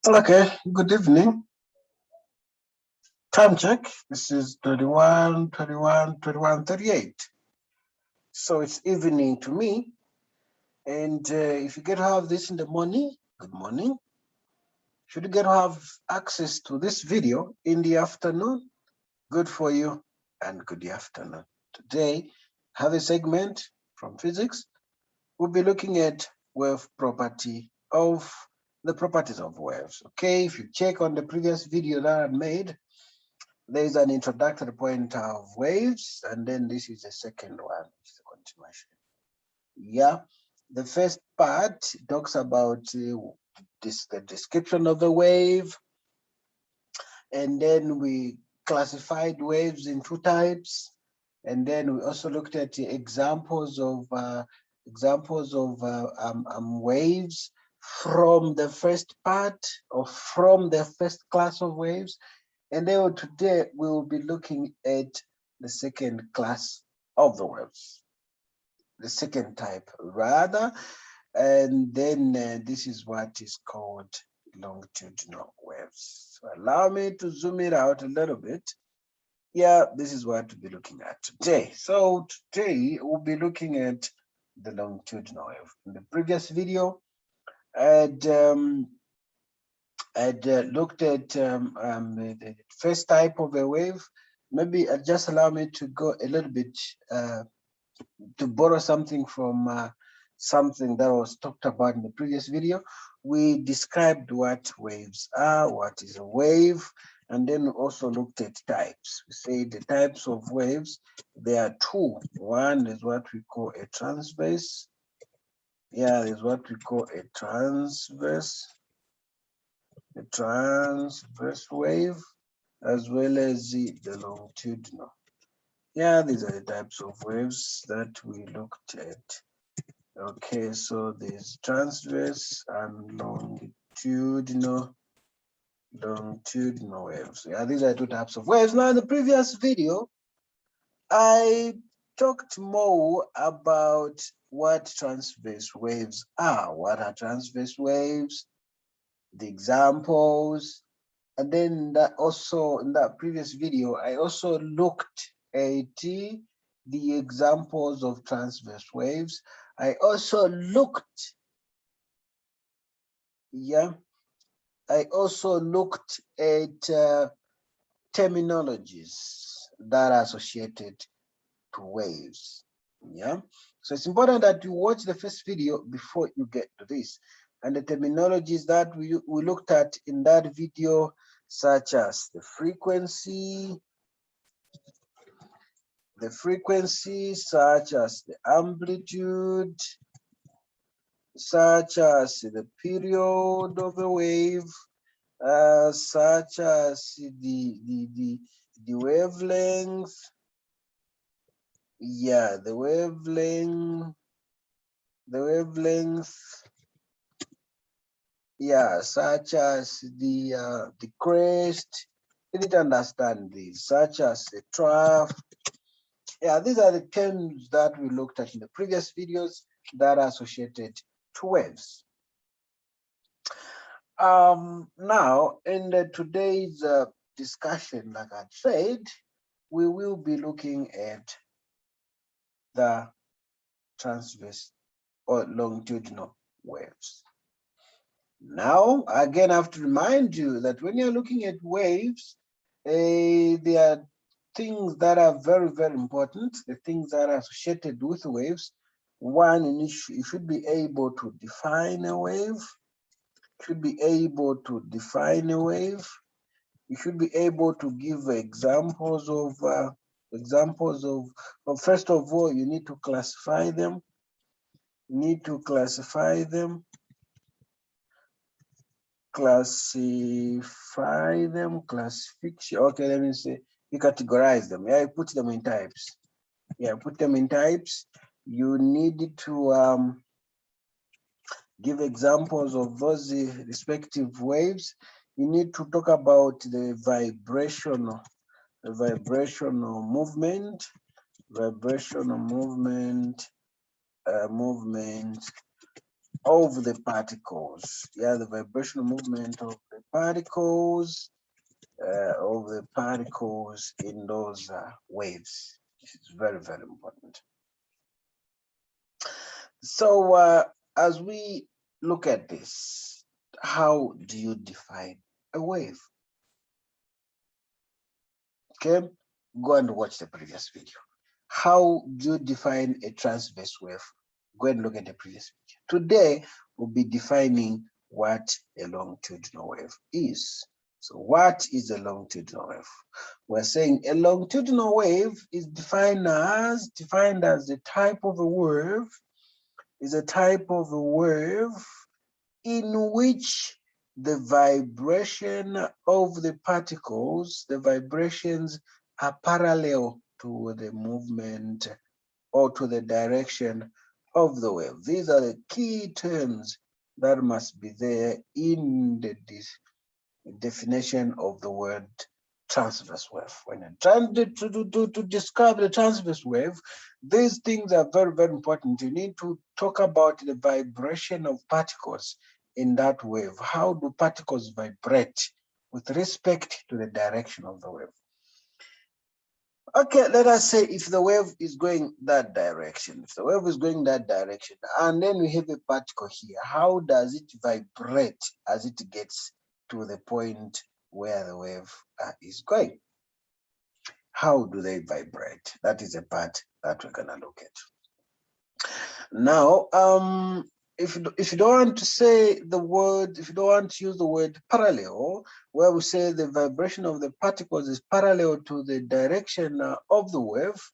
Okay, good evening. Time check. This is 21, 21, 21, 38. So it's evening to me. And if you get to have this in the morning, good morning. Should you get to have access to this video in the afternoon, good for you and good afternoon. Today, I have a segment from physics. We'll be looking at wave property of the properties of waves. Okay, if you check on the previous video that I made, there's an introductory point of waves, and then this is the second one, which is a continuation. Yeah, the first part talks about the description of the wave, and then we classified waves in two types, and then we also looked at the examples of waves from the first part or from the first class of waves. And then today we will be looking at the second class of the waves, the second type rather, and then this is what is called longitudinal waves. So allow me to zoom it out a little bit. Yeah, this is what we'll be looking at today. So today we'll be looking at the longitudinal wave. In the previous video, I'd looked at the first type of a wave. Maybe just allow me to go a little bit to borrow something from something that was talked about in the previous video. We described what waves are, what is a wave, and then we also looked at types. We say the types of waves, there are two. One is what we call a transverse. Yeah, there's what we call a transverse wave, as well as the longitudinal. Yeah, these are the types of waves that we looked at. Okay, so there's transverse and longitudinal waves. Yeah, these are two types of waves. Now, in the previous video, I talked more about what transverse waves are. What are transverse waves? The examples. And then that also in that previous video, I also looked at the examples of transverse waves. I also looked, I also looked at terminologies that are associated to waves. Yeah, so it's important that you watch the first video before you get to this. And the terminologies that we looked at in that video, such as the frequency, such as the amplitude, such as the period of a wave, such as the wavelength. Yeah, the wavelength. Yeah, such as the crest. You need to understand this, such as the trough. Yeah, these are the terms that we looked at in the previous videos that are associated to waves. Now, in today's discussion, like I said, we will be looking at the transverse or longitudinal waves. Now, again, I have to remind you that when you're looking at waves, there are things that are very, very important, the things that are associated with waves. One, you should be able to define a wave. You should be able to define a wave. You should be able to give examples of, first of all, you need to classify them. You need to classify them. Classification. Okay, let me say, you categorize them. Yeah, you put them in types. Yeah, put them in types. You need to give examples of those respective waves. You need to talk about the vibrational movement, of the particles. Yeah, the vibrational movement of the particles in those waves. This is very, very important. So as we look at this, how do you define a wave? Okay, go and watch the previous video. How do you define a transverse wave? Go and look at the previous video. Today, we'll be defining what a longitudinal wave is. So what is a longitudinal wave? We're saying a longitudinal wave is defined as the type of a wave, in which the vibration of the particles, the vibrations are parallel to the movement or to the direction of the wave. These are the key terms that must be there in the definition of the word transverse wave. When you're trying to describe the transverse wave, these things are very, very important. You need to talk about the vibration of particles in that wave. How do particles vibrate with respect to the direction of the wave? Okay, let us say if the wave is going that direction, and then we have a particle here, how does it vibrate as it gets to the point where the wave is going? How do they vibrate? That is a part that we're gonna look at. Now, if you don't want to say the word, if you don't want to use the word parallel, where we say the vibration of the particles is parallel to the direction of the wave,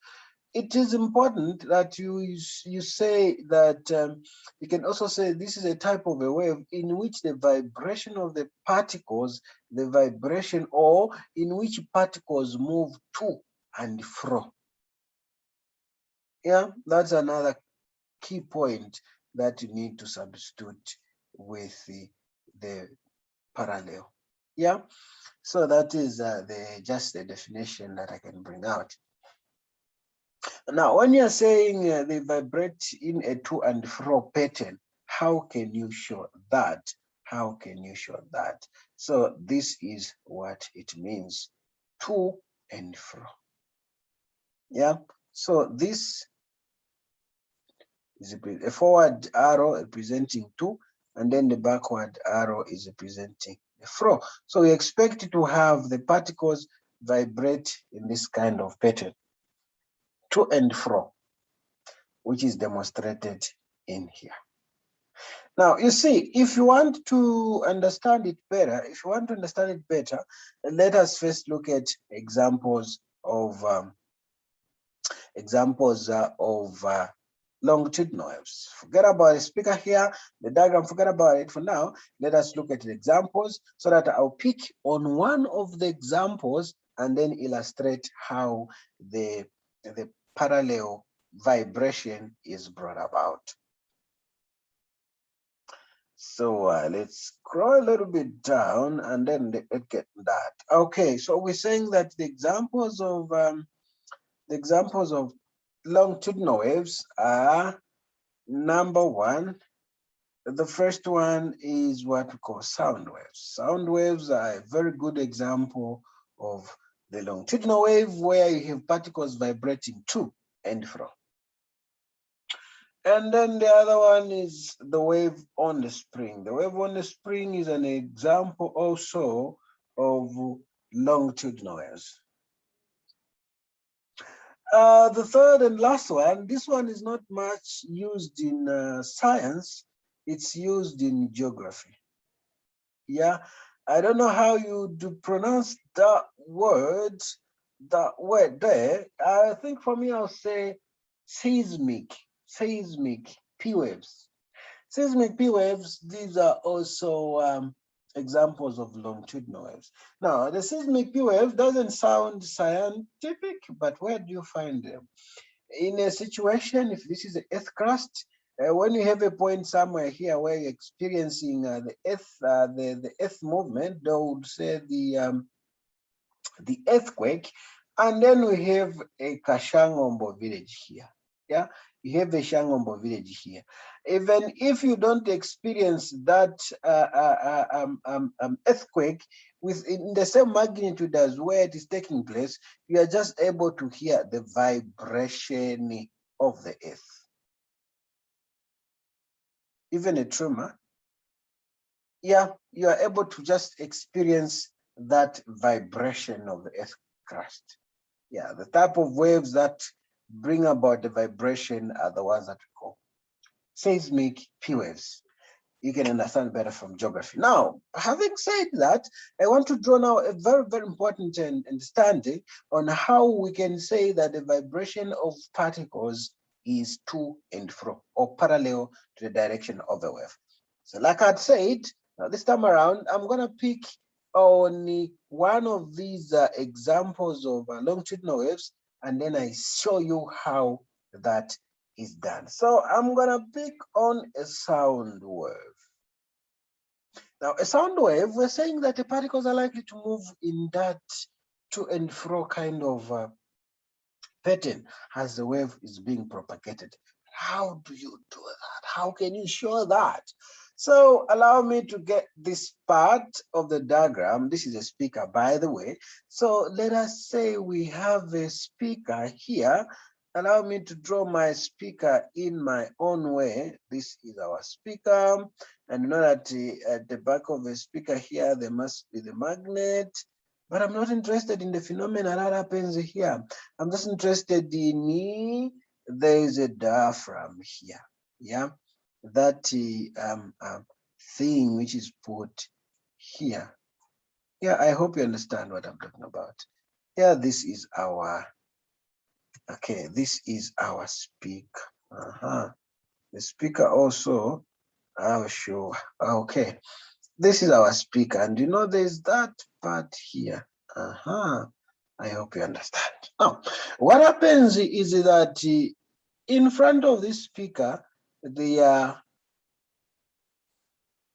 it is important that you say that you can also say this is a type of a wave in which the vibration of the particles, or in which particles move to and fro. Yeah, that's another key point that you need to substitute with the parallel. Yeah, so that is just the definition that I can bring out. Now, when you're saying they vibrate in a to and fro pattern, how can you show that? How can you show that? So this is what it means, to and fro. Yeah, so this is a forward arrow representing to, and then the backward arrow is representing the fro. So we expect to have the particles vibrate in this kind of pattern, to and fro, which is demonstrated in here. Now, you see, if you want to understand it better, let us first look at examples of longitudinal waves. Forget about the speaker here, the diagram, forget about it for now. Let us look at the examples so that I'll pick on one of the examples and then illustrate how the parallel vibration is brought about. So let's scroll a little bit down and then let's get that. Okay, so we're saying that the examples of longitudinal waves are, number one, the first one is what we call sound waves. Sound waves are a very good example of the longitudinal wave where you have particles vibrating to and fro. And then the other one is the wave on the spring. The wave on the spring is an example also of longitudinal waves. The third and last one, this one is not much used in science, it's used in geography. Yeah, I don't know how you do pronounce that word there. I think for me, I'll say seismic P waves. Seismic P waves, these are also examples of longitudinal waves. Now, the seismic P wave doesn't sound scientific, but where do you find them? In a situation, if this is the earth crust, when you have a point somewhere here where you're experiencing the earth movement, they would say the earthquake, and then we have a Kashangombo village here. Yeah, you have a Shangombo village here. Even if you don't experience that earthquake within the same magnitude as where it is taking place, you are just able to hear the vibration of the earth. Even a tremor, yeah, you are able to just experience that vibration of the earth crust. Yeah, the type of waves that bring about the vibration are the ones that we call seismic P waves. You can understand better from geography. Now, having said that, I want to draw now a very, very important understanding on how we can say that the vibration of particles is to and fro or parallel to the direction of the wave. So like I said, now this time around, I'm going to pick on one of these examples of longitudinal waves, and then I show you how that is done. So I'm going to pick on a sound wave. Now, a sound wave, we're saying that the particles are likely to move in that to and fro kind of pattern as the wave is being propagated. How do you do that? How can you show that? So allow me to get this part of the diagram. This is a speaker, by the way. So let us say we have a speaker here. Allow me to draw my speaker in my own way. This is our speaker. And you know that at the back of the speaker here, there must be the magnet. But I'm not interested in the phenomena that happens here. I'm just interested in there is a diaphragm here. Yeah, that thing which is put here. Yeah, I hope you understand what I'm talking about. Yeah, this is our, okay, this is our speaker. The speaker also, I'll show, okay. This is our speaker, and you know there's that part here. I hope you understand. Now, what happens is that in front of this speaker, there are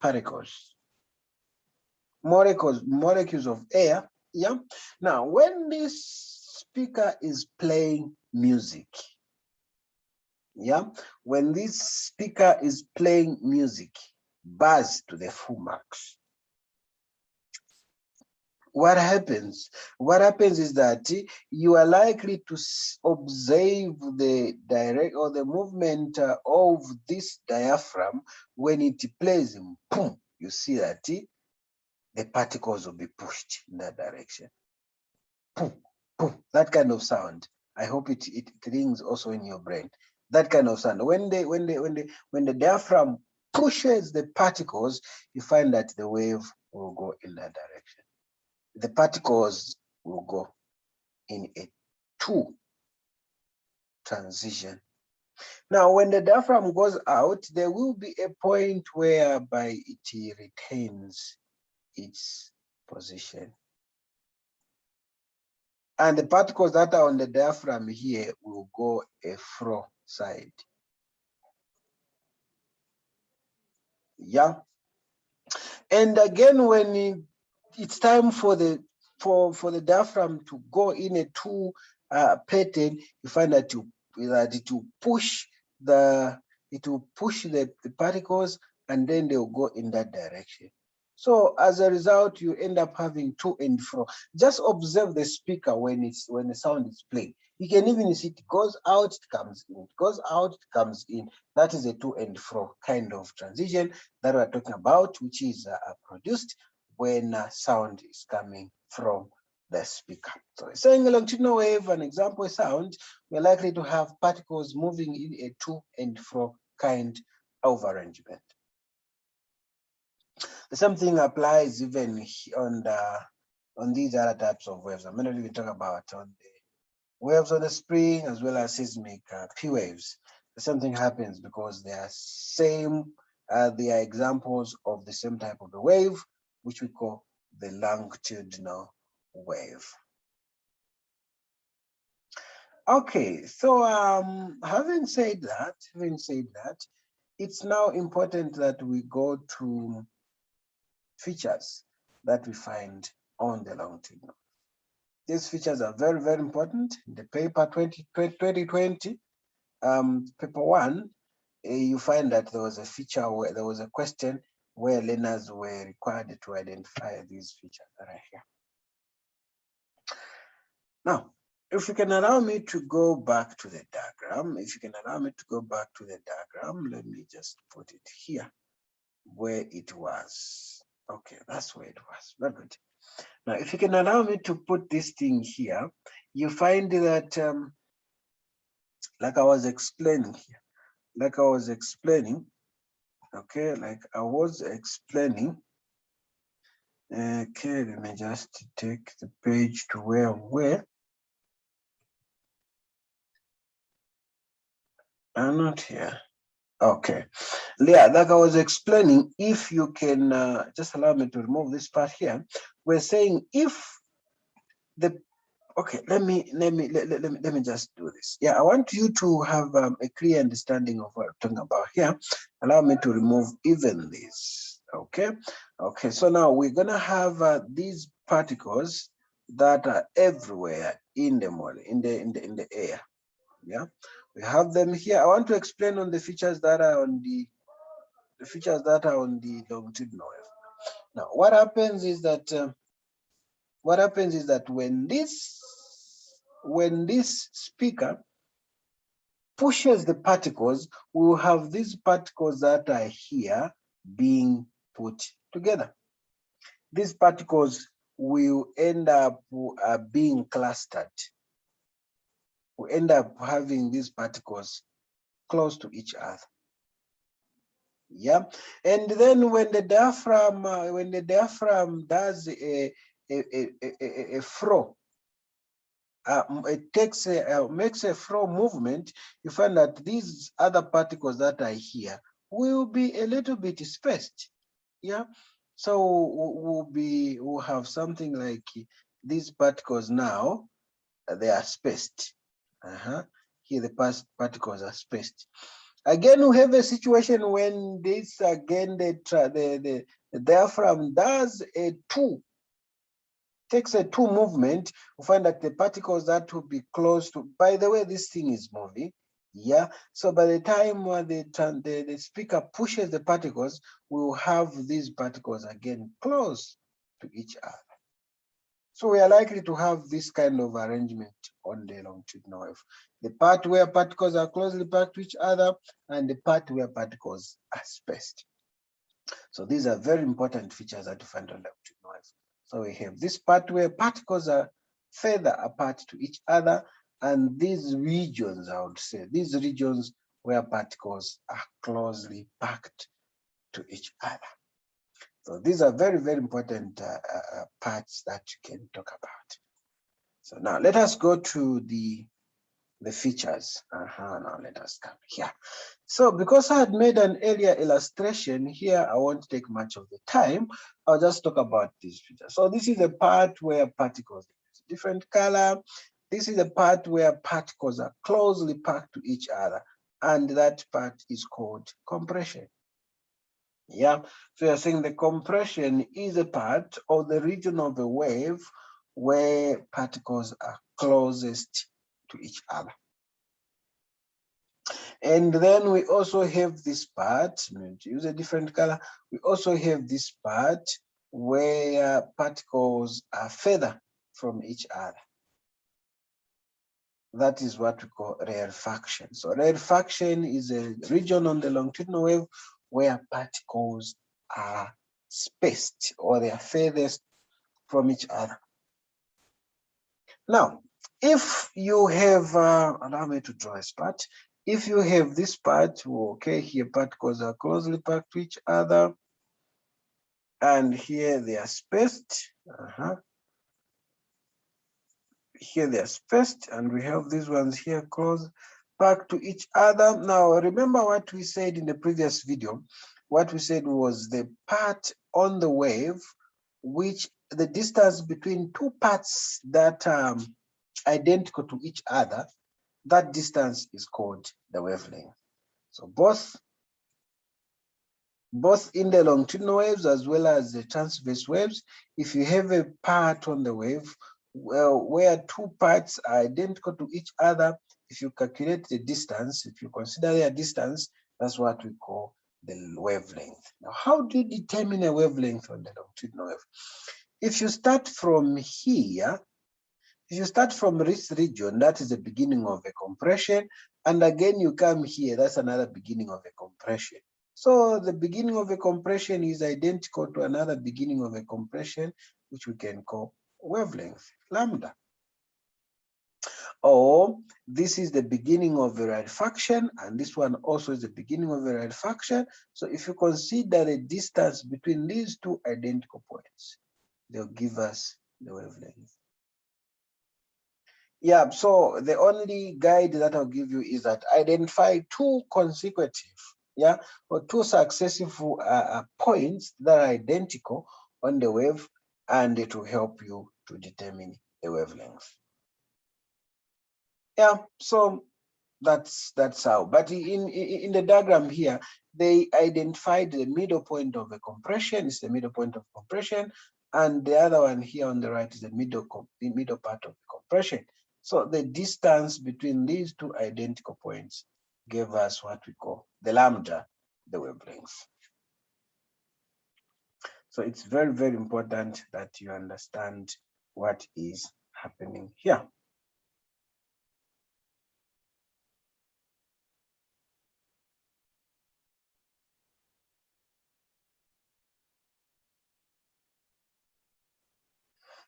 particles, molecules of air. Yeah. Now, when this speaker is playing music, yeah, when this speaker is playing music, buzz to the full max. What happens? What happens is that you are likely to observe the direct or the movement of this diaphragm when it plays. Boom! You see that the particles will be pushed in that direction. Boom, boom! That kind of sound. I hope it rings also in your brain. That kind of sound. When the diaphragm pushes the particles, you find that the wave will go in that direction. The particles will go in a two transition. Now, when the diaphragm goes out, there will be a point whereby it retains its position. And the particles that are on the diaphragm here will go a fro side. Yeah. And again, when it's time for the diaphragm to go in a two pattern, you find that it will push the particles, and then they'll go in that direction. So as a result, you end up having to and fro. Just observe the speaker when the sound is playing. You can even see it goes out, it comes in, it goes out, it comes in. That is a to and fro kind of transition that we're talking about, which is produced when sound is coming from the speaker. So saying a longitudinal wave, an example sound, we're likely to have particles moving in a to and fro kind of arrangement. The same thing applies even on these other types of waves. I'm not even talking about on the waves on the spring as well as seismic P waves. The same thing happens because they are examples of the same type of a wave, which we call the longitudinal wave. Okay, so having said that, it's now important that we go to features that we find on the longitudinal. These features are very, very important. In the paper 2020, paper one, you find that there was a feature where there was a question where learners were required to identify these features that are here. Now, if you can allow me to go back to the diagram, let me just put it here where it was. Okay, that's where it was. Very good. Now, if you can allow me to put this thing here, you find that, like I was explaining here, okay, okay, let me just take the page to where I'm not here. Okay, yeah, like I was explaining, if you can just allow me to remove this part here, we're saying if the, okay, let me just do this. Yeah, I want you to have a clear understanding of what I'm talking about here. Allow me to remove even this. Okay, okay. So now we're gonna have these particles that are everywhere in the model, in the air. Yeah, we have them here. I want to explain on the features that are on the longitudinal wave. Now, what happens is that when this speaker pushes the particles, we will have these particles that are here being put together. These particles will end up being clustered. We end up having these particles close to each other. Yeah, and then when the diaphragm does a flow, it makes a flow movement, you find that these other particles that are here will be a little bit spaced. Yeah, so we'll have something like these particles now, they are spaced. Here the particles are spaced. Again, we have a situation when this again the diaphragm does takes a two movement. We find that the particles that will be close to, by the way, this thing is moving. Yeah, so by the time the speaker pushes the particles, we will have these particles again close to each other. So we are likely to have this kind of arrangement on the longitudinal wave. The part where particles are closely packed to each other and the part where particles are spaced. So these are very important features that you find on longitudinal wave. So we have this part where particles are further apart to each other, and these regions, I would say, these regions where particles are closely packed to each other. So these are very, very important parts that you can talk about. So now let us go to the features. Now let us come here. So because I had made an earlier illustration here, I won't take much of the time. I'll just talk about these features. So this is the part where particles are different color. This is the part where particles are closely packed to each other, and that part is called compression. Yeah, so you're saying the compression is a part of the region of the wave where particles are closest to each other. And then we also have this part, to use a different color, we also have this part where particles are further from each other. That is what we call rarefaction. So rarefaction is a region on the longitudinal wave where particles are spaced, or they are furthest from each other. Now, if you have, allow me to draw a spot. If you have this part, okay, here particles are closely packed to each other, and here they are spaced. Here they are spaced, and we have these ones here close packed to each other. Now, remember what we said in the previous video. What we said was the part on the wave, which the distance between two parts that are identical to each other, that distance is called the wavelength. So both in the longitudinal waves as well as the transverse waves, if you have a part on the wave where two parts are identical to each other, if you calculate the distance, if you consider their distance, that's what we call the wavelength. Now, how do you determine a wavelength on the longitudinal wave? If you start from here, if you start from this region, that is the beginning of a compression, and again you come here, that's another beginning of a compression. So the beginning of a compression is identical to another beginning of a compression, which we can call wavelength, lambda. Or this is the beginning of a rarefaction, and this one also is the beginning of a rarefaction. So if you consider the distance between these two identical points, they'll give us the wavelength. Yeah, so the only guide that I'll give you is that identify two consecutive, or two successive points that are identical on the wave, and it will help you to determine the wavelength. Yeah, so that's how. But in the diagram here, they identified the middle point of a compression. It's the middle point of compression, and the other one here on the right is the middle part of the compression. So the distance between these two identical points gave us what we call the lambda, the wavelength. So it's very, very important that you understand what is happening here.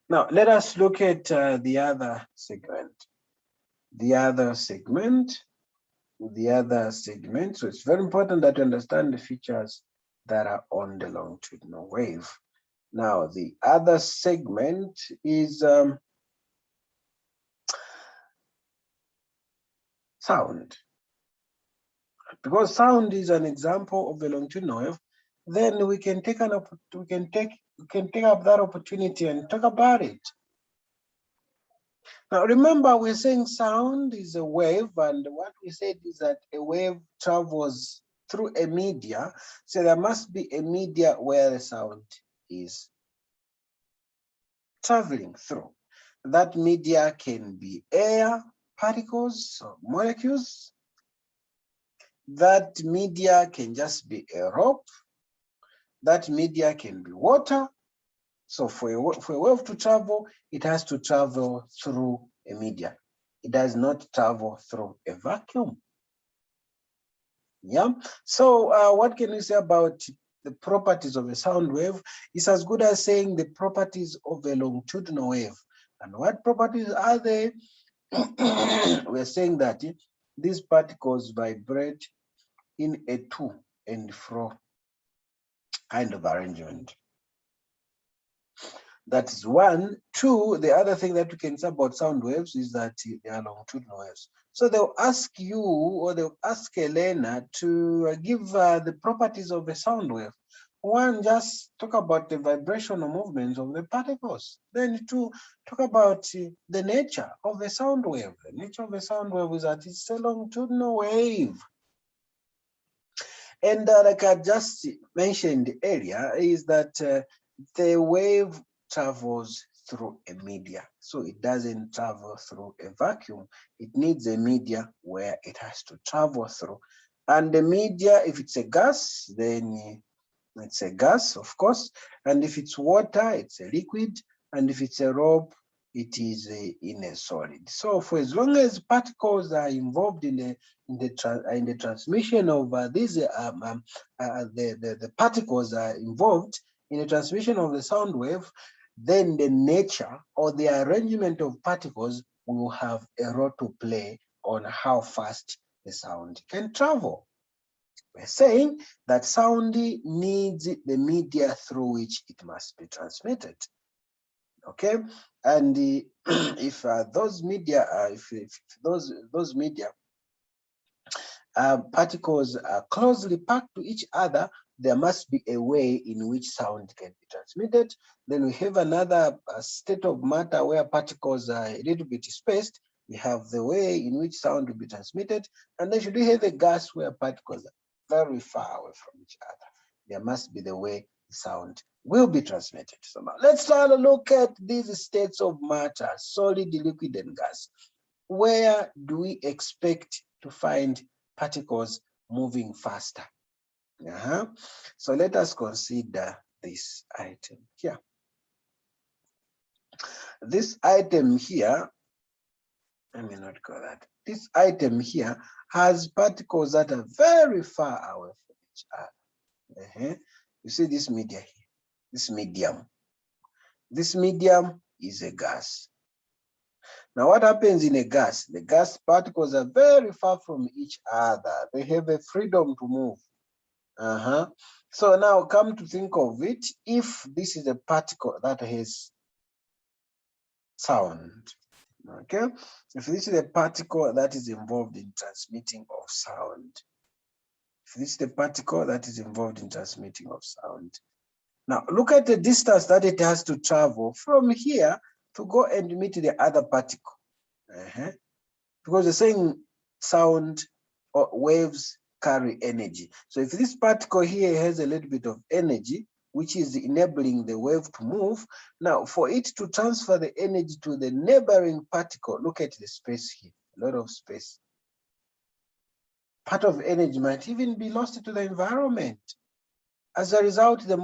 Now, let us look at the other segment. The other segment. So it's very important that you understand the features that are on the longitudinal wave. Now, the other segment is sound. Because sound is an example of a longitudinal wave, then we can take up that opportunity and talk about it. Now, remember, we're saying sound is a wave, and what we said is that a wave travels through a media, so there must be a media where the sound is traveling through. That media can be air, particles, or molecules. That media can just be a rope. That media can be water. So for a wave to travel, it has to travel through a media. It does not travel through a vacuum. Yeah. So what can we say about the properties of a sound wave? It's as good as saying the properties of a longitudinal wave. And what properties are they? We're saying that these particles vibrate in a to and fro kind of arrangement. That is one. Two, the other thing that we can say about sound waves is that they are longitudinal waves. So they'll ask you, or they'll ask Elena to give the properties of a sound wave. One, just talk about the vibrational movements of the particles. Then two, talk about the nature of a sound wave. The nature of a sound wave is that it's a longitudinal wave. And like I just mentioned earlier, is that the wave travels through a media. So it doesn't travel through a vacuum. It needs a media where it has to travel through. And the media, if it's a gas, then it's a gas, of course. And if it's water, it's a liquid. And if it's a rope, it is in a solid. So for as long as particles are involved in the transmission of the particles are involved in the transmission of the sound wave, then the nature or the arrangement of particles will have a role to play on how fast the sound can travel. We're saying that sound needs the media through which it must be transmitted. Okay, and if those media, if those media particles are closely packed to each other, there must be a way in which sound can be transmitted. Then we have another state of matter where particles are a little bit spaced. We have the way in which sound will be transmitted. And then should we have a gas where particles are very far away from each other? There must be the way sound will be transmitted. So now let's try to look at these states of matter, solid, liquid, and gas. where do we expect to find particles moving faster? So let us consider this item here. This item here, let me not call that. This item here has particles that are very far away from each other. You see this media here, this medium. This medium is a gas. Now, what happens in a gas? The gas particles are very far from each other. They have a freedom to move. So now come to think of it, if this is a particle that has sound, okay? If this is a particle that is involved in transmitting of sound, if this is the particle that is involved in transmitting of sound. Now, look at the distance that it has to travel from here to go and meet the other particle. Because they're saying sound or waves carry energy. So if this particle here has a little bit of energy, which is enabling the wave to move, now for it to transfer the energy to the neighboring particle, look at the space here, a lot of space. Part of energy might even be lost to the environment. As a result, the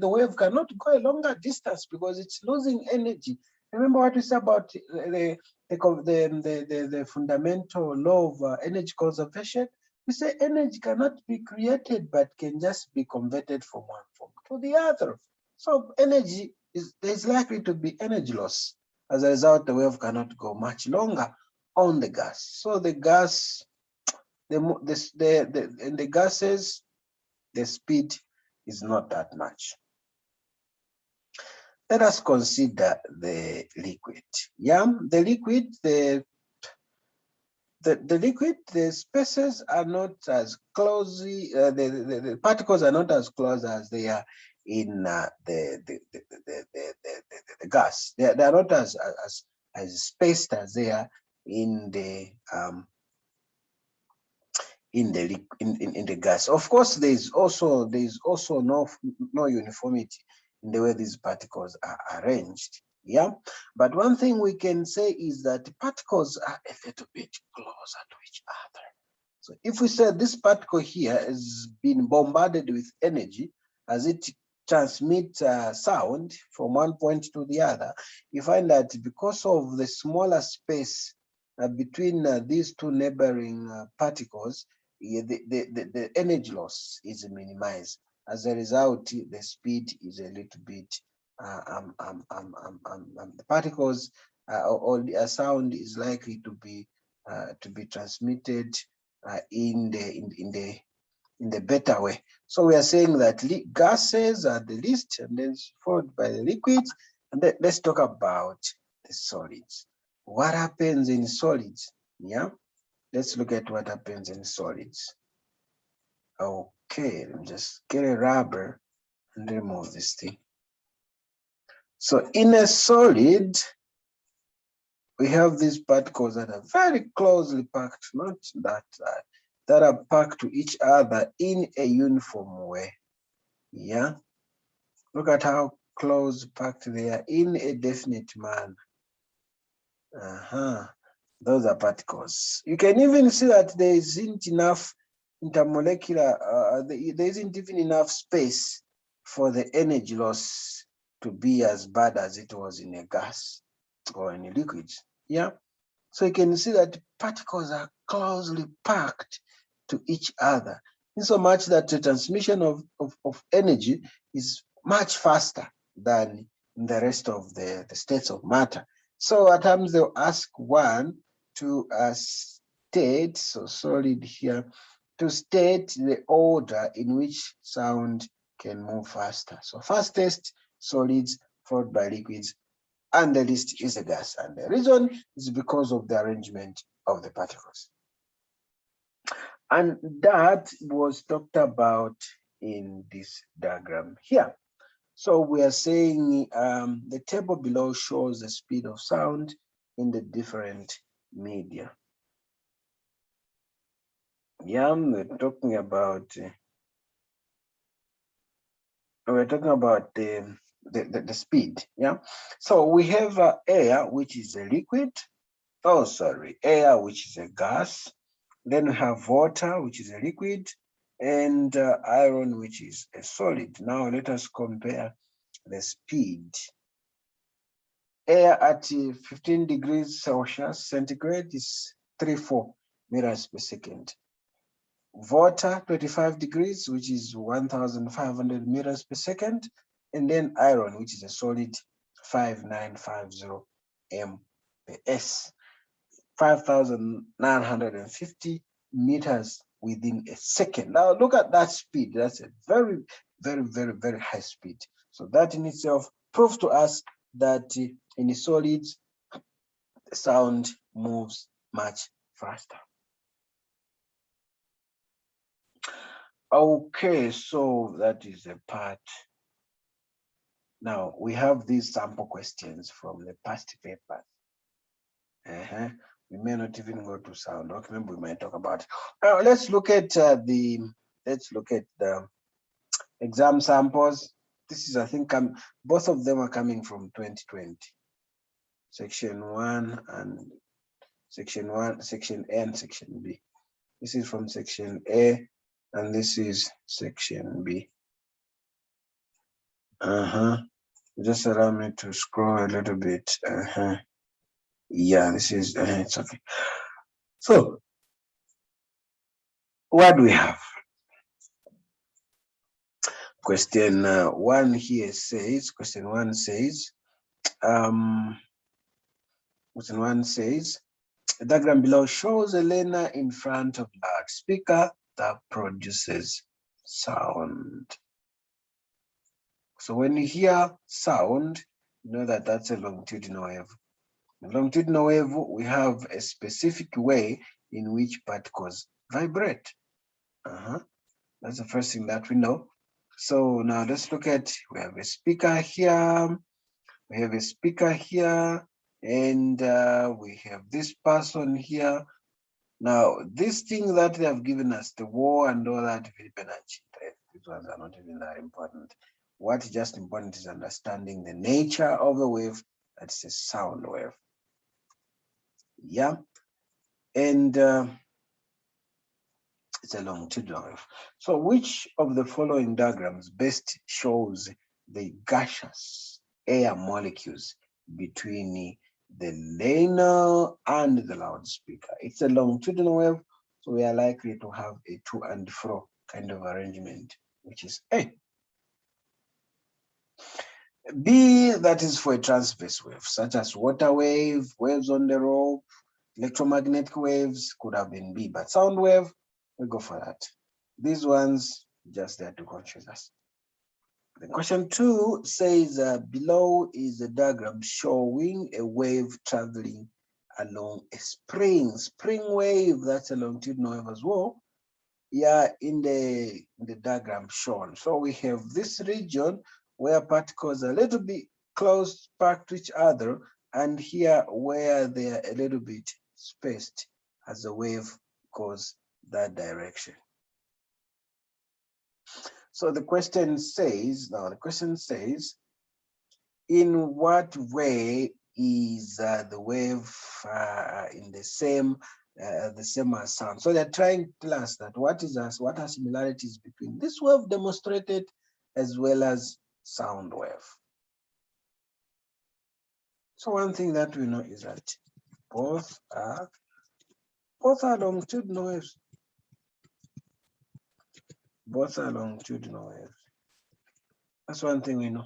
wave cannot go a longer distance because it's losing energy. Remember what we said about the fundamental law of energy conservation? We say energy cannot be created, but can just be converted from one form to the other. So energy there's likely to be energy loss. As a result, the wave cannot go much longer on the gas. So the gas, in the gases, the speed is not that much. Let us consider the liquid. The liquid, the liquid, the spaces are not as closely, the particles are not as close as they are in the gas. They are not as spaced as they are in the gas. Of course, there's also no uniformity in the way these particles are arranged. But one thing we can say is that particles are a little bit closer to each other. So if we say this particle here has been bombarded with energy as it transmits sound from one point to the other, you find that because of the smaller space between these two neighboring particles, the energy loss is minimized. As a result, the speed is a little bit, the particles or the sound is likely to be transmitted in the better way. So we are saying that gases are the least, and then followed by the liquids. And then let's talk about the solids. What happens in solids? Let's look at what happens in solids. Okay, let me just get a rubber and remove this thing. So in a solid, we have these particles that are very closely packed, not that are packed to each other in a uniform way. Look at how close packed they are in a definite manner. Those are particles. You can even see that there isn't enough intermolecular, there isn't even enough space for the energy loss to be as bad as it was in a gas or in a liquid. So you can see that particles are closely packed to each other, in so much that the transmission of energy is much faster than in the rest of the states of matter. So at times they'll ask one to state, so solid here, to state the order in which sound can move faster. So fastest, solids, followed by liquids, and the least is a gas. And the reason is because of the arrangement of the particles. And that was talked about in this diagram here. So we are saying the table below shows the speed of sound in the different media. We're talking about the speed. So we have air, which is a liquid. Oh, sorry, air, which is a gas. Then we have water, which is a liquid, and iron, which is a solid. Now let us compare the speed. Air at 15 degrees Celsius centigrade is 34 meters per second. Water, 25 degrees, which is 1,500 meters per second. And then iron, which is a solid, 5950 ms, 5,950 meters within a second. Now look at that speed. That's a very, very, very, very high speed. So that in itself proves to us that in solids, the sound moves much faster. Okay, so that is a part. Now we have these sample questions from the past papers. We may not even go to sound. Okay, maybe we might talk about it. Now let's look at the exam samples. This is, I think, both of them are coming from 2020. Section 1 and section A and section B. This is from section A and this is section B. Just allow me to scroll a little bit. Yeah, this is it's okay. So what do we have? Question 1 here says, question 1 says, a diagram below shows a learner in front of loudspeaker that produces sound. So when you hear sound, you know that that's a longitudinal wave. A longitudinal wave, we have a specific way in which particles vibrate. That's the first thing that we know. So now let's look at, we have a speaker here, and we have this person here. Now, this thing that they have given us, the war and all that, these ones are not even that important. What is just important is understanding the nature of a wave. That's a sound wave. Yeah, and it's a longitudinal wave. So which of the following diagrams best shows the gaseous air molecules between the learner and the loudspeaker? It's a longitudinal wave, so we are likely to have a to and fro kind of arrangement, which is A. B, that is for a transverse wave, such as water wave, waves on the rope, electromagnetic waves could have been B, but sound wave, we go for that. These ones just there to confuse us. The question 2 says below is a diagram showing a wave traveling along a spring wave. That's a longitudinal wave as well. Yeah, in the diagram shown. So we have this region where particles are a little bit close packed to each other, and here where they are a little bit spaced as the wave goes that direction. So the question says, in what way is the wave in the same as sound? So they're trying to tell us that what are similarities between this wave demonstrated as well as sound wave. So one thing that we know is that both are longitudinal waves. Both are longitudinal waves. That's one thing we know.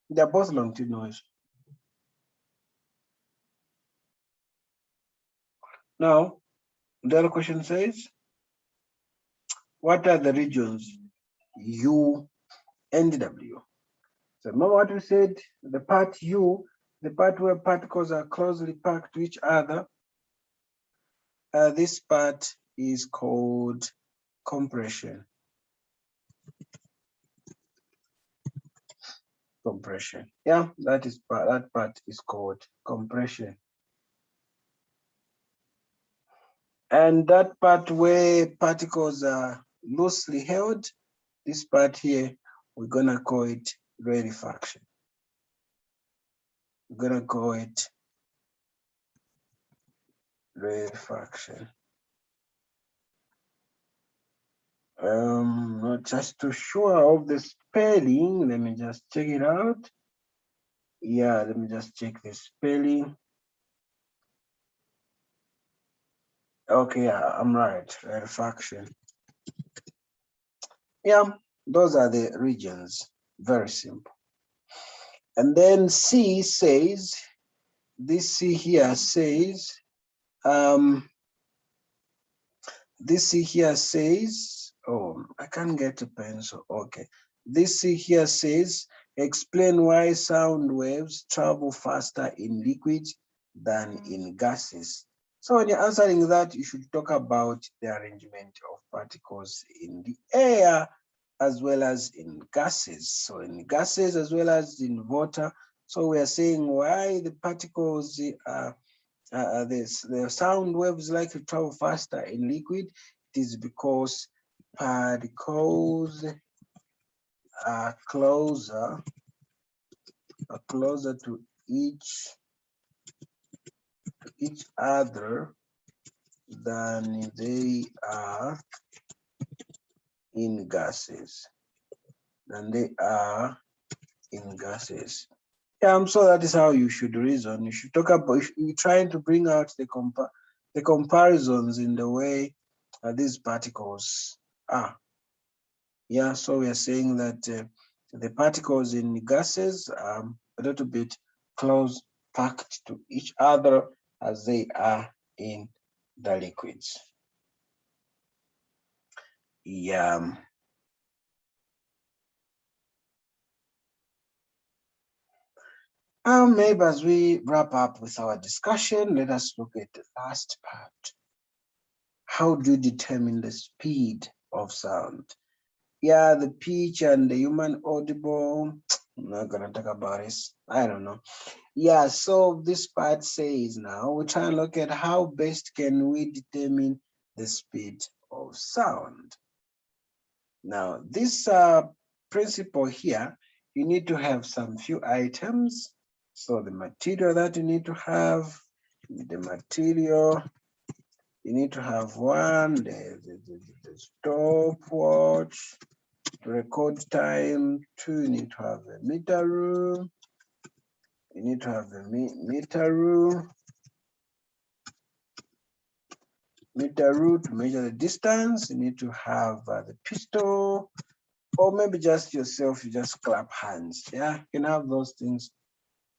They're both longitudinal waves. Now, the other question says, what are the regions U and W? So remember what we said, the part U, the part where particles are closely packed to each other, this part is called compression. Compression. Yeah, that part is called compression. And that part where particles are loosely held, this part here, we're gonna call it rarefaction. We're gonna call it Rarefaction. Not just too sure of the spelling. Let me just check it out. Yeah, let me just check the spelling. Okay, yeah, I'm right. Rarefaction. Yeah, those are the regions. Very simple. And then C says, this C here says, this C here says, oh, I can't get a pencil. Okay. This C here says, explain why sound waves travel faster in liquids than in gases. So when you're answering that, you should talk about the arrangement of particles in the air as well as in gases. So in gases as well as in water. So we are saying why the particles the sound waves like to travel faster in liquid. It is because particles are closer to each other than they are in gases. So that is how you should reason. You should talk about, you're trying to bring out the comparisons in the way these particles are. Yeah, so we are saying that the particles in gases are a little bit close packed to each other as they are in the liquids. Yeah. Maybe as we wrap up with our discussion, let us look at the last part. How do you determine the speed of sound? Yeah, the pitch and the human audible, I'm not gonna talk about this. I don't know. Yeah, so this part says now we try and look at how best can we determine the speed of sound. Now, this principle here, you need to have some few items. So the material that you need to have, the material, you need to have one, the stopwatch, to record time. Two, you need to have a meter rule. You need to have a meter rule to measure the distance. You need to have the pistol, or maybe just yourself, you just clap hands. Yeah, you can have those things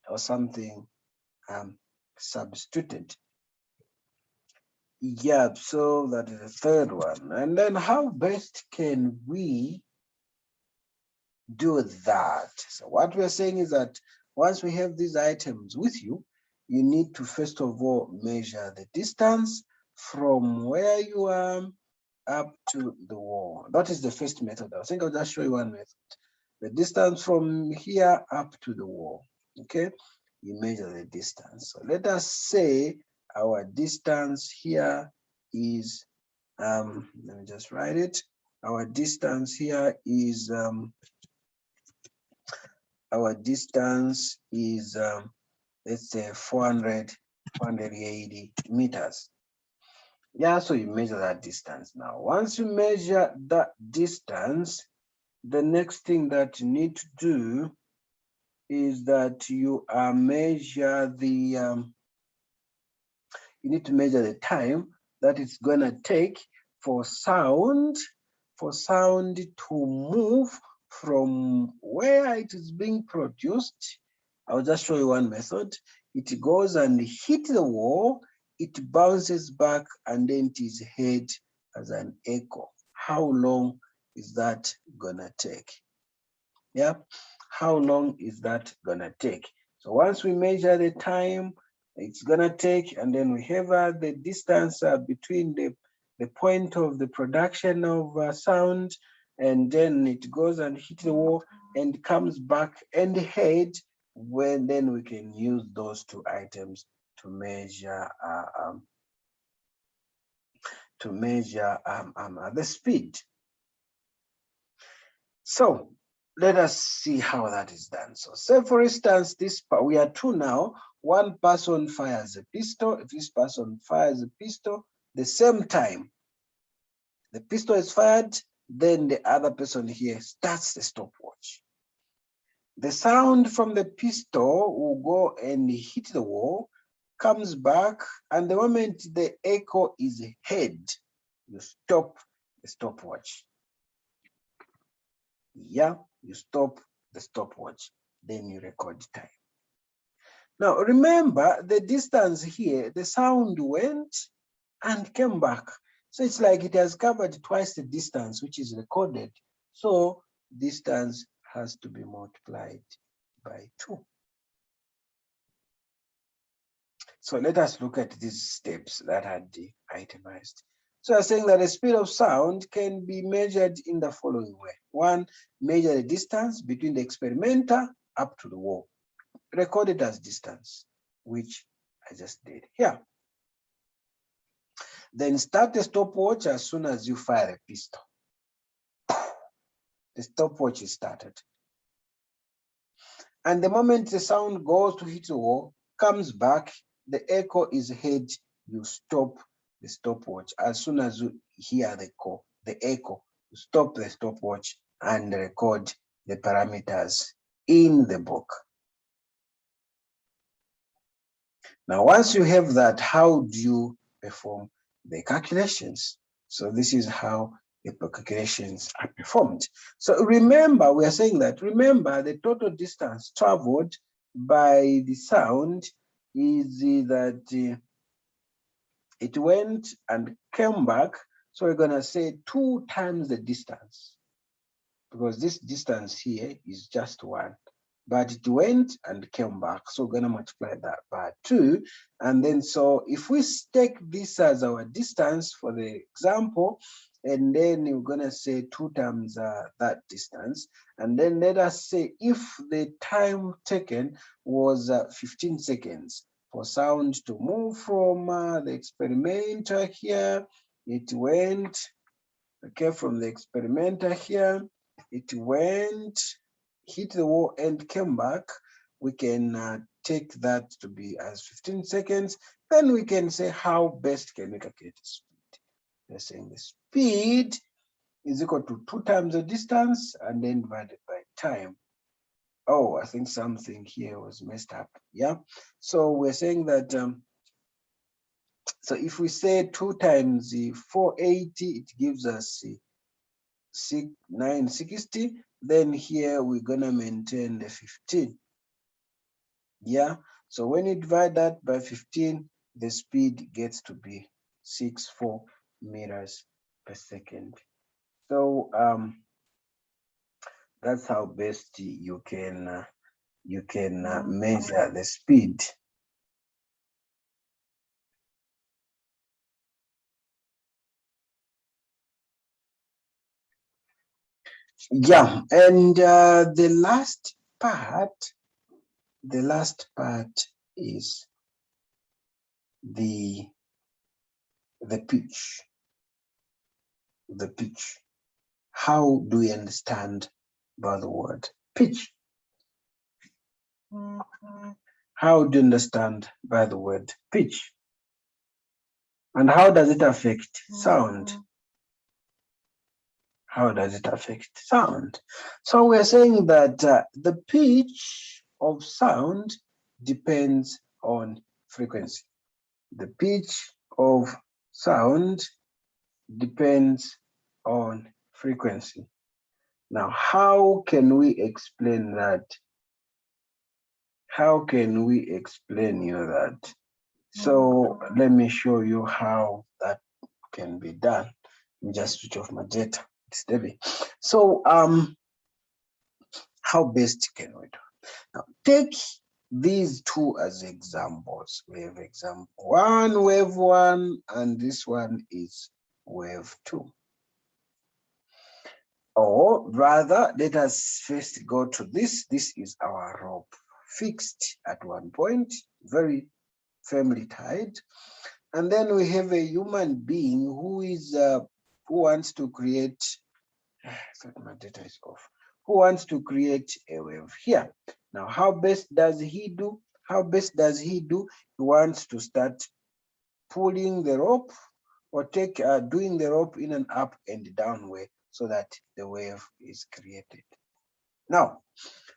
or something substituted. Yeah, so that is the third one. And then how best can we do that? So what we're saying is that once we have these items with you, you need to first of all measure the distance from where you are up to the wall. That is the first method. I think I'll just show you one method. The distance from here up to the wall, okay? You measure the distance. So let us say our distance here is, let me just write it. Our distance here is, let's say 480 meters. Yeah, so you measure that distance. Now, once you measure that distance, the next thing that you need to do is that you measure the, you need to measure the time that it's gonna take for sound to move from where it is being produced. I'll just show you one method. It goes and hit the wall, it bounces back, and then it is heard as an echo. How long is that gonna take? Yeah, how long is that gonna take? So once we measure the time it's gonna take, and then we have the distance between the point of the production of sound, and then it goes and hit the wall and comes back and head, when then we can use those two items to measure the speed. So let us see how that is done. So say for instance, this part, we are two now. one person fires a pistol. If this person fires a pistol, the same time the pistol is fired, then the other person here starts the stopwatch. The sound from the pistol will go and hit the wall, comes back, and the moment the echo is heard, you stop the stopwatch. Yeah, you stop the stopwatch, then you record time. Now remember the distance here, the sound went and came back. So it's like it has covered twice the distance which is recorded. So distance has to be multiplied by 2. So let us look at these steps that are itemized. So I'm saying that the speed of sound can be measured in the following way. 1, measure the distance between the experimenter up to the wall. Record it as distance, which I just did here. Then start the stopwatch as soon as you fire a pistol. The stopwatch is started. And the moment the sound goes to hit the wall, comes back, the echo is heard, you stop the stopwatch. As soon as you hear the echo, you stop the stopwatch and record the parameters in the book. Now, once you have that, how do you perform the calculations? So this is how the calculations are performed. So remember, we are saying that, remember the total distance traveled by the sound is that it went and came back. So we're gonna say 2 times the distance, because this distance here is just 1. But it went and came back. So we're going to multiply that by 2. And then, so if we take this as our distance for the example, and then we're going to say 2 times that distance. And then let us say if the time taken was 15 seconds for sound to move from the experimenter here, it went, okay, from the experimenter here, it went, hit the wall and came back. We can take that to be as 15 seconds. Then we can say how best can we calculate the speed. We're saying the speed is equal to 2 times the distance and then divided by time. Oh, I think something here was messed up. Yeah. So we're saying that, so if we say 2 times 480, it gives us 960. Then here we're gonna maintain the 15. Yeah, so when you divide that by 15, the speed gets to be 64 meters per second. So that's how best you can measure the speed. Yeah, and the last part is the pitch. The pitch. How do we understand by the word pitch? How do you understand by the word pitch? And how does it affect sound? How does it affect sound? So we're saying that the pitch of sound depends on frequency. The pitch of sound depends on frequency. Now, how can we explain that? How can we explain you that? So let me show you how that can be done. Let me just switch off my data. It's steady. So how best can we do? Now take these 2 as examples. We have example 1, wave 1, and this one is wave 2. Or rather, let us first go to this. This is our rope fixed at one point, very firmly tied. And then we have a human being who wants to create, sorry, my data is off, who wants to create a wave here. Now, how best does he do? How best does he do? He wants to start pulling the rope or doing the rope in an up and down way so that the wave is created. Now,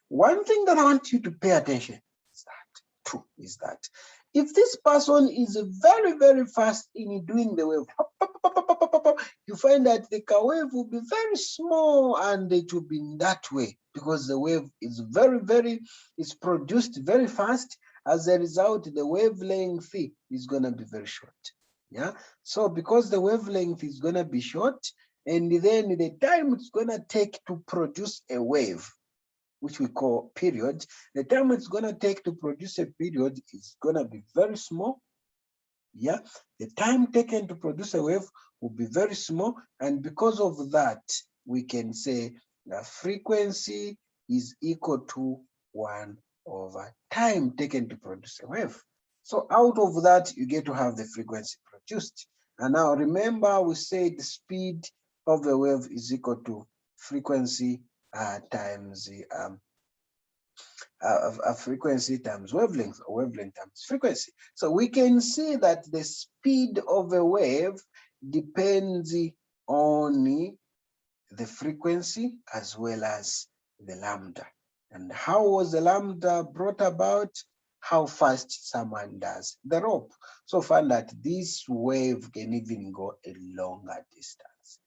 one thing that I want you to pay attention is that if this person is very, very fast in doing the wave, you find that the wave will be very small and it will be in that way because the wave is it's produced very fast. As a result, the wavelength is going to be very short. Yeah. So because the wavelength is going to be short, and then the time it's going to take to produce a wave, which we call period, the time it's going to take to produce a period is going to be very small. Yeah, the time taken to produce a wave will be very small, and because of that, we can say the frequency is equal to 1 over time taken to produce a wave. So out of that, you get to have the frequency produced. And now remember, we said the speed of the wave is equal to frequency times the frequency times wavelength, or wavelength times frequency. So we can see that the speed of a wave depends on the frequency as well as the lambda. And how was the lambda brought about? How fast someone does the rope. So find that this wave can even go a longer distance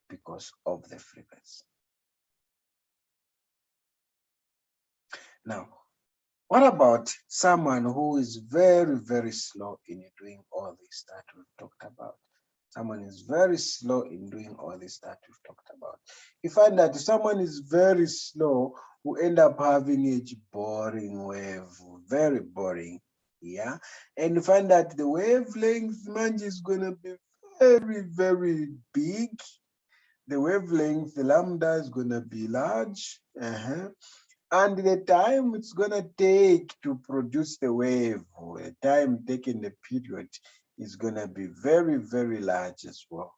because of the frequency. Now, what about someone who is very, very slow in doing all this that we've talked about? Someone is very slow in doing all this that we've talked about. You find that if someone is very slow, we end up having a boring wave, very boring, yeah? And you find that the wavelength man is going to be very, very big. The wavelength, the lambda is going to be large. And the time it's going to take to produce the wave, or the time taken the period, is going to be very, very large as well.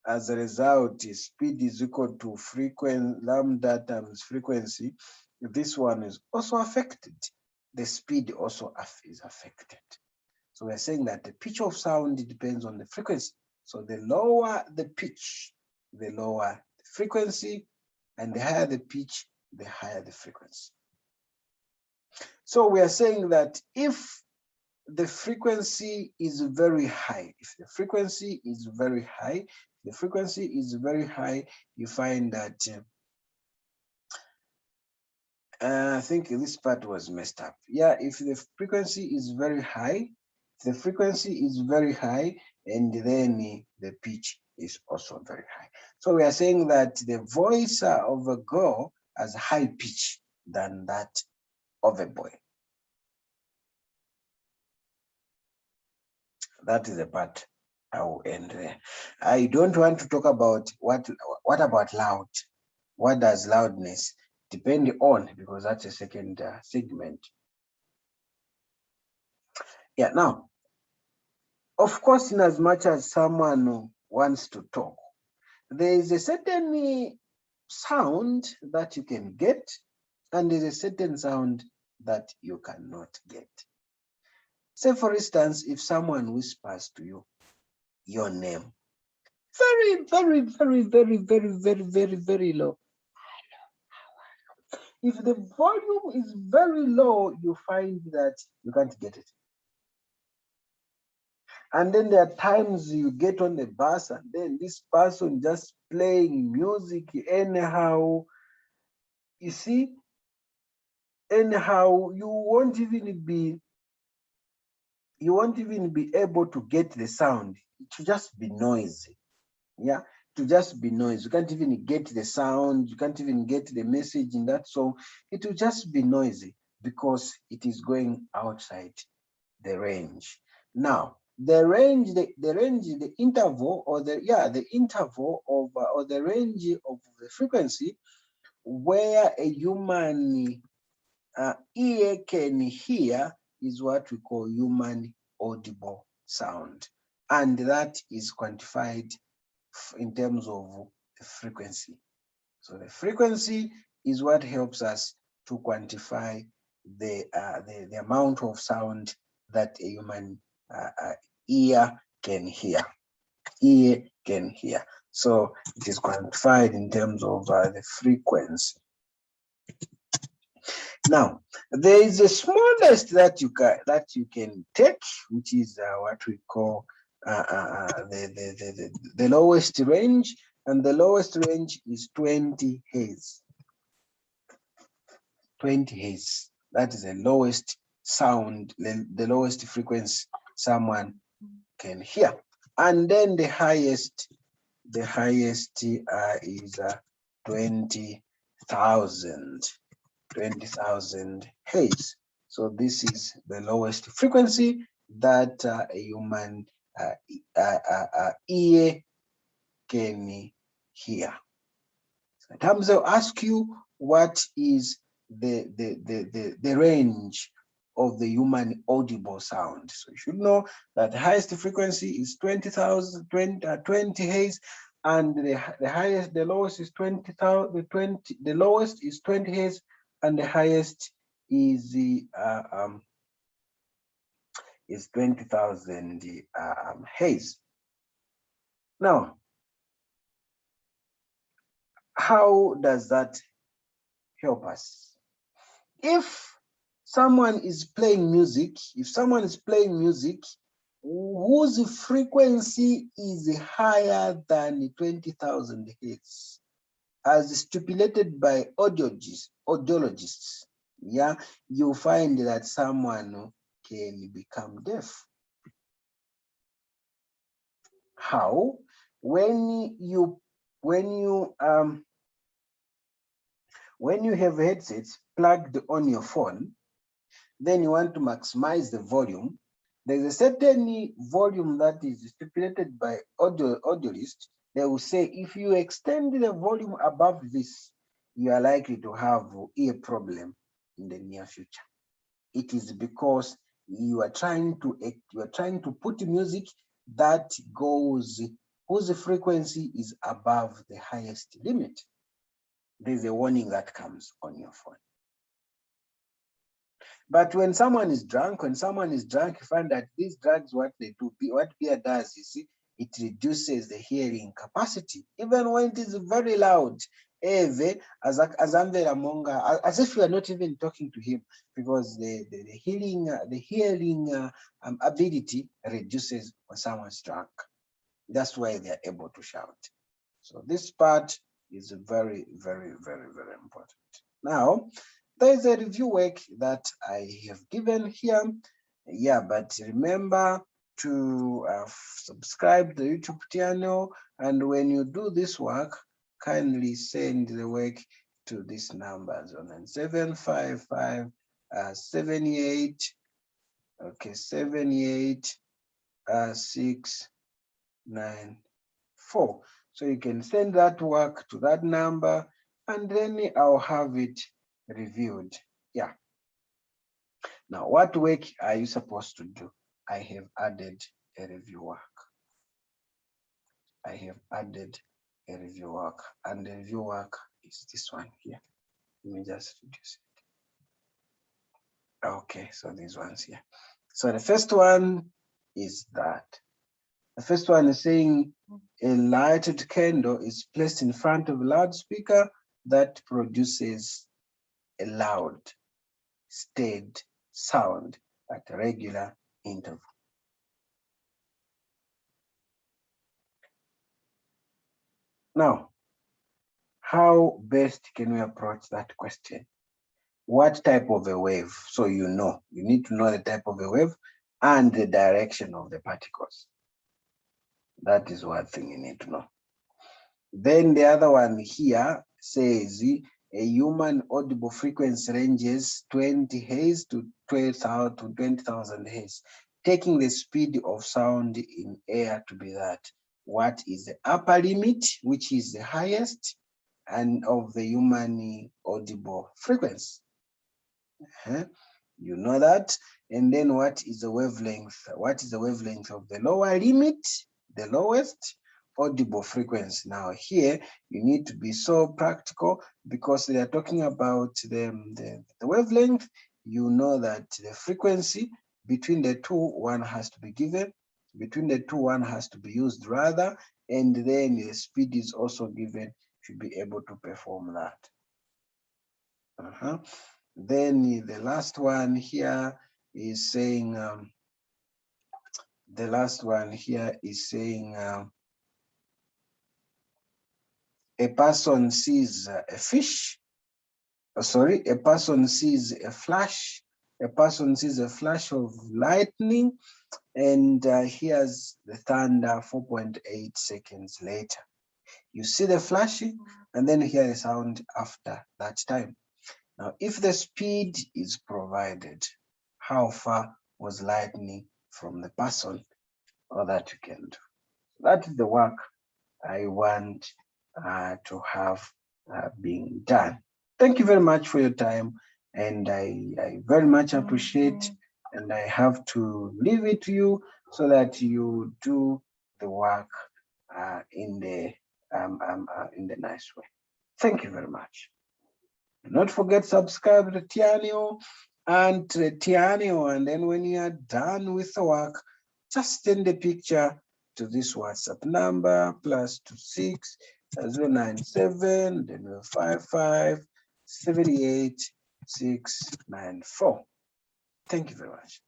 As a result, speed is equal to lambda times frequency. This one is also affected. The speed also is affected. So we're saying that the pitch of sound depends on the frequency. So the lower the pitch, the lower the frequency, and the higher the pitch, the higher the frequency. So we are saying that if the frequency is very high, you find that, I think this part was messed up. Yeah, if the frequency is very high, and then the pitch is also very high. So we are saying that the voice of a girl has high pitch than that of a boy. That is the part I will end there. I don't want to talk about what about loud. What does loudness depend on? Because that's a second segment. Yeah, now, of course, in as much as someone wants to talk, there is a certain sound that you can get, and there's a certain sound that you cannot get. Say, for instance, if someone whispers to you your name, very, very, very, very, very, very, very, very low. If the volume is very low, you find that you can't get it. And then there are times you get on the bus and then this person just playing music anyhow. You see, anyhow, you won't even be able to get the sound. It will just be noisy. Yeah, to just be noise. You can't even get the sound, you can't even get the message in that song. It will just be noisy because it is going outside the range. Now, the range, the interval, or the interval of or the range of the frequency where a human ear can hear is what we call human audible sound, and that is quantified in terms of the frequency. So the frequency is what helps us to quantify the amount of sound that a human ear can hear. So it is quantified in terms of the frequency. Now, there is the smallest that you can take, which is what we call the lowest range, and the lowest range is 20 Hz. 20 Hz. That is the lowest sound, the lowest frequency someone can hear. And then the highest is 20,000 Hz. So this is the lowest frequency that a human ear can hear. Sometimes they'll ask you what is the range of the human audible sound. So you should know that the highest frequency is 20 Hz, and the lowest is 20,000. The lowest is 20 Hz, and the highest is 20,000 Hz. Now, how does that help us? If someone is playing music, whose frequency is higher than 20,000 Hz, as stipulated by audiologists, yeah, you find that someone can become deaf. How? When you have headsets plugged on your phone, then you want to maximize the volume. There's a certain volume that is stipulated by audiologists. They will say if you extend the volume above this, you are likely to have ear problem in the near future. It is because you are trying to put music that whose frequency is above the highest limit. There's a warning that comes on your phone. But when someone is drunk, you find that these drugs, what beer does, you see, it reduces the hearing capacity, even when it is very loud. As if you are not even talking to him, because the hearing ability reduces when someone's drunk. That's why they are able to shout. So this part is very, very, very, very important. Now, there is a review work that I have given here. Yeah, but remember to subscribe to the YouTube channel, and when you do this work, kindly send the work to these numbers on 755 78 694. So you can send that work to that number, and then I'll have it reviewed. Yeah. Now, what work are you supposed to do? I have added a review work. And the review work is this one here. Let me just reduce it. Okay, so these ones here. So the first one is that. The first one is saying a lighted candle is placed in front of a loudspeaker that produces a loud, steady sound at a regular interval. Now, how best can we approach that question? What type of a wave? So you need to know the type of a wave and the direction of the particles. That is one thing you need to know. Then the other one here says a human audible frequency ranges 20 Hz to 20,000 Hz, taking the speed of sound in air to be that. What is the upper limit, which is the highest, and of the human audible frequency? You know that. And then what is the wavelength? What is the wavelength of the lower limit, the lowest audible frequency? Now here you need to be so practical, because they are talking about the wavelength you know that the frequency between the two, one has to be given, between the two, one has to be used rather, and then the speed is also given to be able to perform that. Then the last one here is saying, a person sees a fish, a person sees a flash, of lightning, and hears the thunder 4.8 seconds later. You see the flashing and then hear the sound after that time. Now, if the speed is provided, how far was lightning from the person? All that you can do. That is the work I want to have being done. Thank you very much for your time, and I very much appreciate, and I have to leave it to you so that you do the work in the nice way. Thank you very much. Do not forget subscribe to Tianio and then when you are done with the work, just send a picture to this WhatsApp number +26 097 then 55 78 694. Thank you very much.